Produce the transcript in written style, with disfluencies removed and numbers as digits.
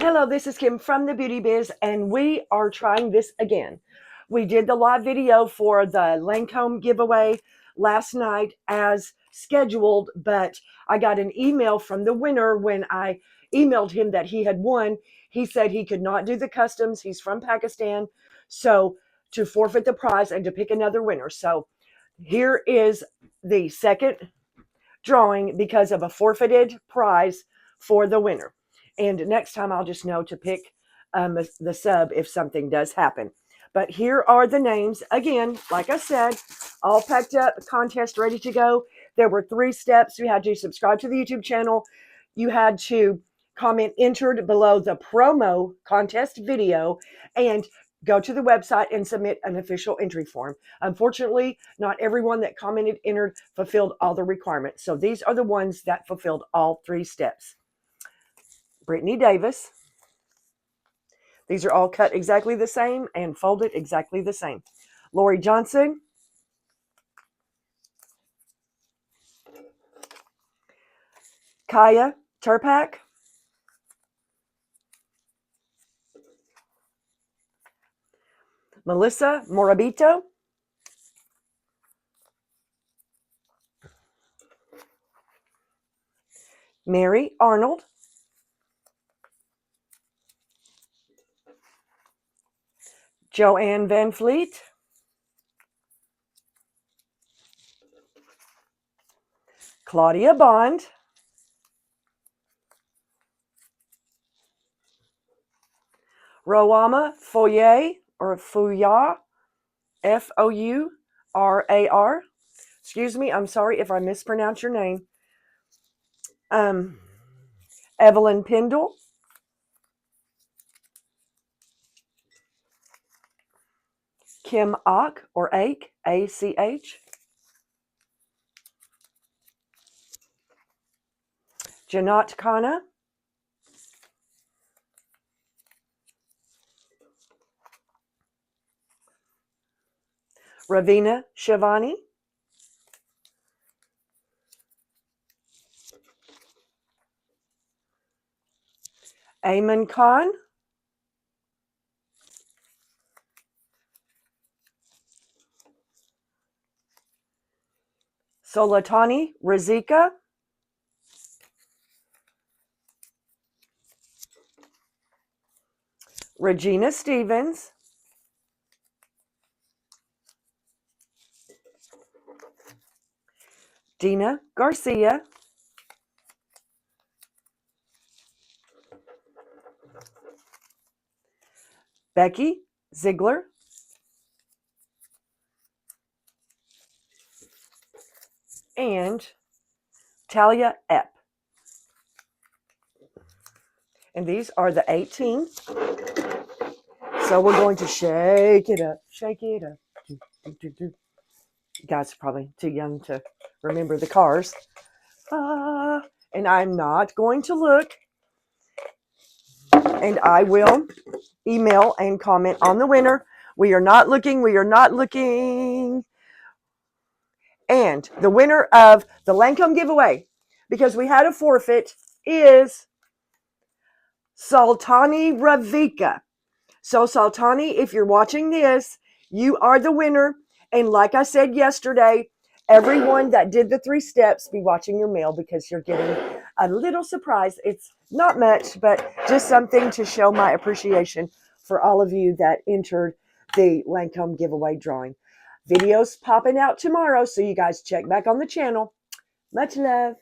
Hello, this is Kim from the Beauty Biz, and we are trying this again. We did the live video for the Lancome giveaway last night as scheduled, but I got an email from the winner when I emailed him that he had won. He said he could not do the customs. He's from Pakistan. So to forfeit the prize and to pick another winner. So here is the second drawing because of a forfeited prize for the winner. And next time I'll just know to pick the sub if something does happen. But here are the names. Again, like I said, all packed up, contest ready to go. There were 3 steps. You had to subscribe to the YouTube channel. You had to comment entered below the promo contest video and go to the website and submit an official entry form. Unfortunately, not everyone that commented entered fulfilled all the requirements. So these are the ones that fulfilled all 3 steps. Brittany Davis. These are all cut exactly the same and folded exactly the same. Lori Johnson. Kaya Turpak. Melissa Morabito. Mary Arnold. Joanne Van Fleet. Claudia Bond. Roama Foyer, or Fouillard, Fourar. Excuse me, I'm sorry if I mispronounce your name. Evelyn Pendle. Kim Ach, or Ake, A-C-H. Janat Khanna. Ravina Shivani. Ayman Khan. Solitani Razika. Regina Stevens. Dina Garcia. Becky Ziegler. And Talia Epp. And these are the 18. So we're going to shake it up, shake it up. You guys are probably too young to remember the cars. And I'm not going to look. And I will email and comment on the winner. We are not looking. We are not looking. And the winner of the Lancome giveaway, because we had a forfeit, is Sultani Razika. So Sultani, if you're watching this, you are the winner. And like I said yesterday, everyone that did the 3 steps, be watching your mail because you're getting a little surprise. It's not much, but just something to show my appreciation for all of you that entered the Lancome giveaway drawing. Videos popping out tomorrow, so you guys check back on the channel. Much love.